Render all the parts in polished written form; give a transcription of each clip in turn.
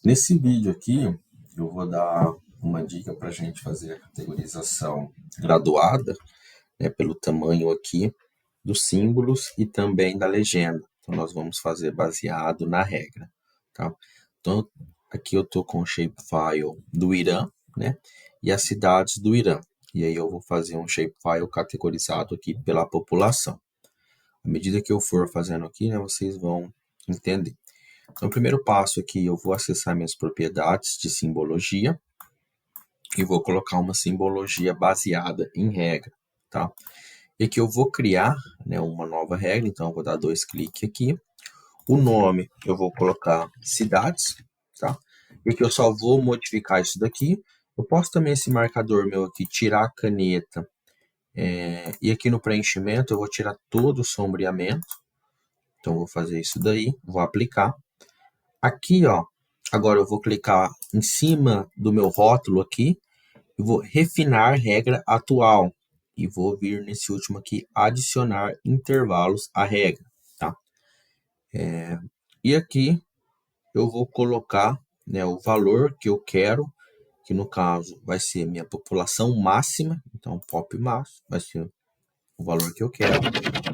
Nesse vídeo aqui, eu vou dar uma dica para a gente fazer a categorização graduada, né, pelo tamanho aqui dos símbolos e também da legenda. Então, nós vamos fazer baseado na regra, tá? Então, aqui eu estou com o shapefile do Irã, né, e as cidades do Irã. E aí eu vou fazer um shapefile categorizado aqui pela população. À medida que eu for fazendo aqui, né, vocês vão entender. Então, o primeiro passo aqui, eu vou acessar minhas propriedades de simbologia e vou colocar uma simbologia baseada em regra, tá? E aqui eu vou criar, né, uma nova regra, então eu vou dar 2 cliques aqui. O nome eu vou colocar cidades, tá? E aqui eu só vou modificar isso daqui. Eu posso também esse marcador meu aqui, tirar a caneta, e aqui no preenchimento eu vou tirar todo o sombreamento. Então eu vou fazer isso daí, vou aplicar. Aqui, ó, agora eu vou clicar em cima do meu rótulo aqui e vou refinar regra atual. E vou vir nesse último aqui, adicionar intervalos à regra, tá? E aqui eu vou colocar, né, o valor que eu quero, que no caso vai ser minha população máxima, então pop máximo vai ser o valor que eu quero.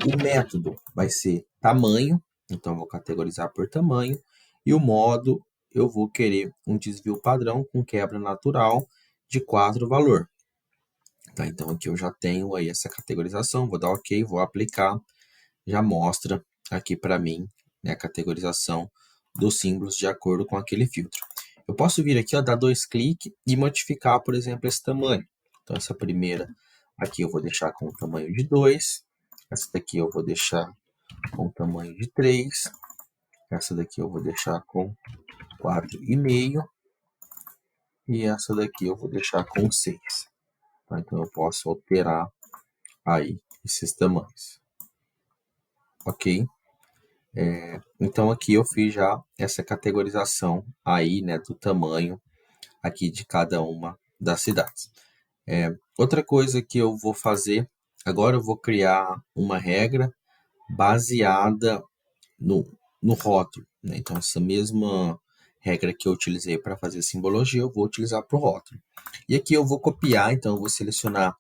O método vai ser tamanho, então eu vou categorizar por tamanho. E o modo, eu vou querer um desvio padrão com quebra natural de 4 valor. Tá, então aqui eu já tenho aí essa categorização, vou dar OK, vou aplicar, já mostra aqui para mim, né, a categorização dos símbolos de acordo com aquele filtro. Eu posso vir aqui, ó, dar 2 cliques e modificar, por exemplo, esse tamanho. Então essa primeira aqui eu vou deixar com o tamanho de 2, essa daqui eu vou deixar com o tamanho de 3, essa daqui eu vou deixar com 4,5 e essa daqui eu vou deixar com 6. Tá? Então eu posso alterar aí esses tamanhos. Ok? Então aqui eu fiz já essa categorização aí, né, do tamanho aqui de cada uma das cidades. Outra coisa que eu vou fazer, agora eu vou criar uma regra baseada no rótulo, né? Então essa mesma regra que eu utilizei para fazer simbologia, eu vou utilizar para o rótulo. E aqui eu vou copiar, então eu vou selecionar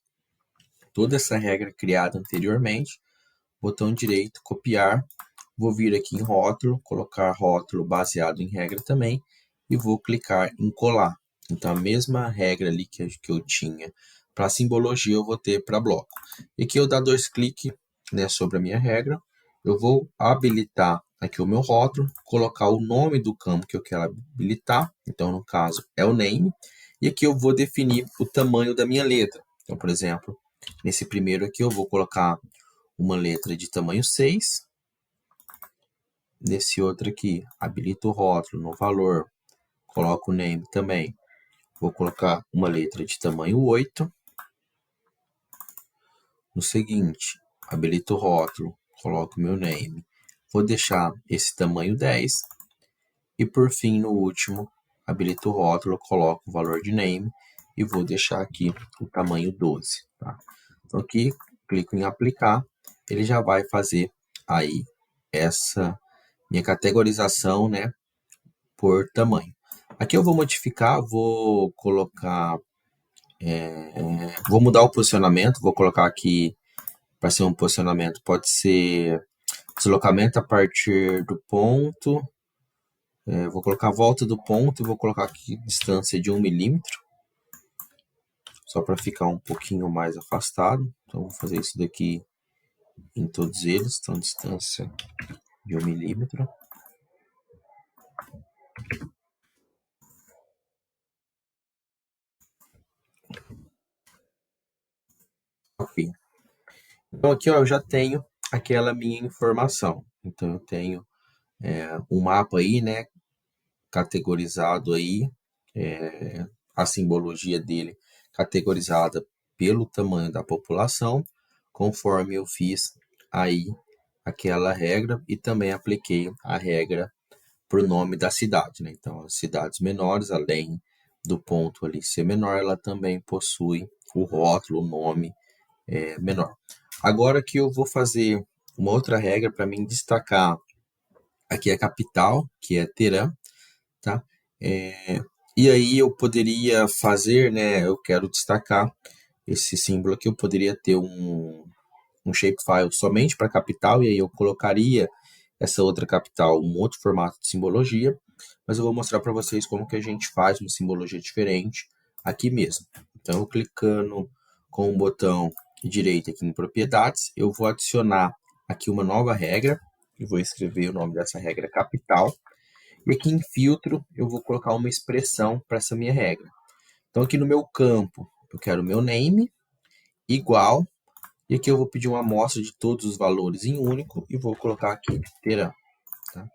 toda essa regra criada anteriormente, botão direito, copiar, vou vir aqui em rótulo, colocar rótulo baseado em regra também, e vou clicar em colar. Então, a mesma regra ali que eu tinha para simbologia, eu vou ter para bloco. E aqui eu dar 2 cliques, né, sobre a minha regra, eu vou habilitar aqui o meu rótulo, colocar o nome do campo que eu quero habilitar, então, no caso, é o name, e aqui eu vou definir o tamanho da minha letra. Então, por exemplo, nesse primeiro aqui eu vou colocar uma letra de tamanho 6. Nesse outro aqui, habilito o rótulo no valor, coloco o name também. Vou colocar uma letra de tamanho 8. No seguinte, habilito o rótulo, coloco o meu name. Vou deixar esse tamanho 10. E por fim, no último, habilito o rótulo, coloco o valor de name e vou deixar aqui o tamanho 12. Tá? Então aqui, clico em aplicar, ele já vai fazer aí essa minha categorização, né, por tamanho. Aqui eu vou modificar, vou colocar, vou mudar o posicionamento, vou colocar aqui, para ser um posicionamento, pode ser deslocamento a partir do ponto, vou colocar a volta do ponto e vou colocar aqui distância de 1 milímetro, só para ficar um pouquinho mais afastado. Então vou fazer isso daqui em todos eles, então distância de 1 milímetro. Ok. Então aqui, ó, eu já tenho aquela minha informação. Então eu tenho um mapa aí, né, categorizado aí, a simbologia dele categorizada pelo tamanho da população, conforme eu fiz aí aquela regra e também apliquei a regra para o nome da cidade, né? Então, as cidades menores, além do ponto ali ser menor, ela também possui o rótulo, o nome menor. Agora que eu vou fazer uma outra regra para mim destacar aqui a capital, que é Teherã, tá? E aí eu poderia fazer, né? Eu quero destacar esse símbolo aqui, eu poderia ter um shapefile somente para capital, e aí eu colocaria essa outra capital, um outro formato de simbologia, mas eu vou mostrar para vocês como que a gente faz uma simbologia diferente aqui mesmo. Então, eu clicando com o botão direito aqui em propriedades, eu vou adicionar aqui uma nova regra, e vou escrever o nome dessa regra capital, e aqui em filtro eu vou colocar uma expressão para essa minha regra. Então, aqui no meu campo, eu quero meu name igual, e aqui eu vou pedir uma amostra de todos os valores em único e vou colocar aqui terão. Tá?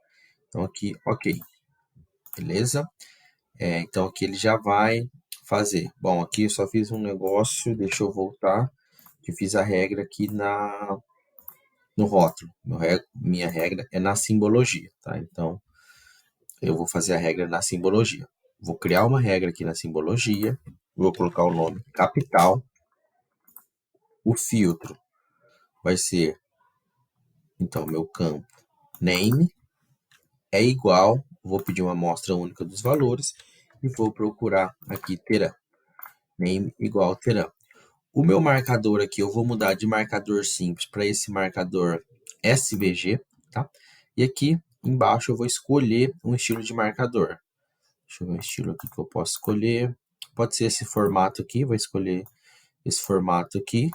Então, aqui, ok, beleza? Então, aqui ele já vai fazer. Bom, aqui eu só fiz um negócio, deixa eu voltar, que fiz a regra aqui no rótulo. Minha regra é na simbologia, tá? Então, eu vou fazer a regra na simbologia. Vou criar uma regra aqui na simbologia, vou colocar o nome capital, o filtro vai ser, então, meu campo name é igual, vou pedir uma amostra única dos valores e vou procurar aqui terão, name igual terão. O meu marcador aqui, eu vou mudar de marcador simples para esse marcador SVG, tá? E aqui embaixo eu vou escolher um estilo de marcador. Deixa eu ver o estilo aqui que eu posso escolher. Pode ser esse formato aqui, vou escolher esse formato aqui.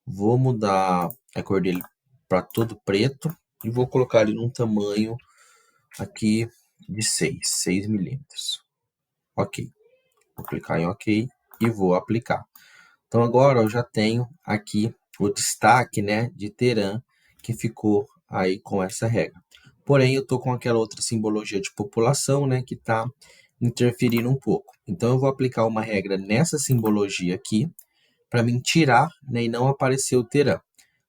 Vou mudar a cor dele para todo preto e vou colocar ele num tamanho aqui de 6 milímetros. Ok. Vou clicar em OK e vou aplicar. Então agora eu já tenho aqui o destaque, né, de terão que ficou aí com essa regra. Porém, eu estou com aquela outra simbologia de população, né, que está interferindo um pouco. Então eu vou aplicar uma regra nessa simbologia aqui para me tirar, né, e não aparecer o terão.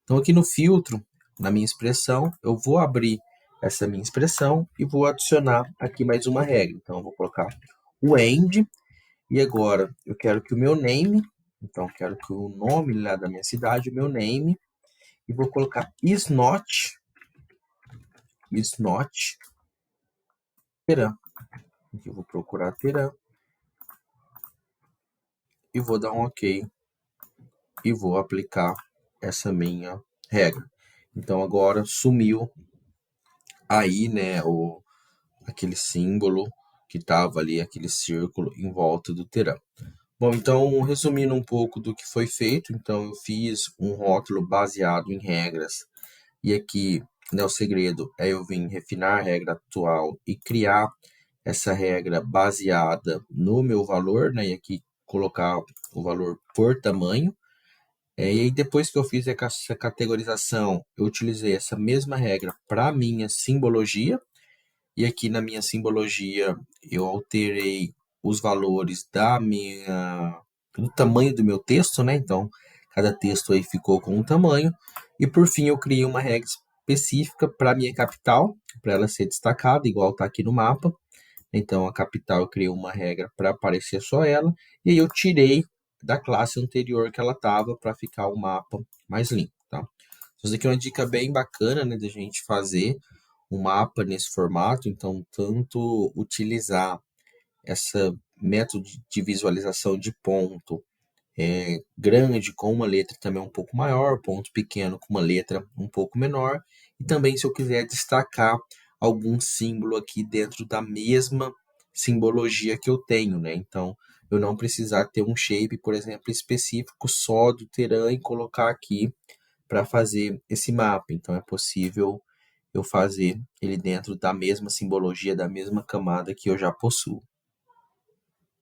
Então aqui no filtro, na minha expressão, eu vou abrir essa minha expressão e vou adicionar aqui mais uma regra. Então eu vou colocar o end e agora eu quero que o meu name, então eu quero que o nome lá da minha cidade, o meu name, e vou colocar is not terão. Aqui eu vou procurar terão e vou dar um OK e vou aplicar essa minha regra. Então agora sumiu aí, né, aquele símbolo que estava ali, aquele círculo em volta do terão. Bom, então, resumindo um pouco do que foi feito, então eu fiz um rótulo baseado em regras, e aqui, né, o segredo é eu vir refinar a regra atual e criar essa regra baseada no meu valor, né, e aqui colocar o valor por tamanho. E aí, depois que eu fiz essa categorização, eu utilizei essa mesma regra para a minha simbologia, e aqui na minha simbologia eu alterei os valores do tamanho do meu texto, né? Então, cada texto aí ficou com um tamanho. E por fim, eu criei uma regra específica para a minha capital, para ela ser destacada, igual está aqui no mapa. Então, a capital eu criei uma regra para aparecer só ela. E aí eu tirei da classe anterior que ela estava para ficar o mapa mais limpo, tá? Isso aqui é uma dica bem bacana, né, da gente fazer um mapa nesse formato, então tanto utilizar essa método de visualização de ponto grande com uma letra também um pouco maior, ponto pequeno com uma letra um pouco menor, e também se eu quiser destacar algum símbolo aqui dentro da mesma simbologia que eu tenho, né? Então, eu não precisar ter um shape, por exemplo, específico só do terão e colocar aqui para fazer esse mapa. Então, é possível eu fazer ele dentro da mesma simbologia, da mesma camada que eu já possuo.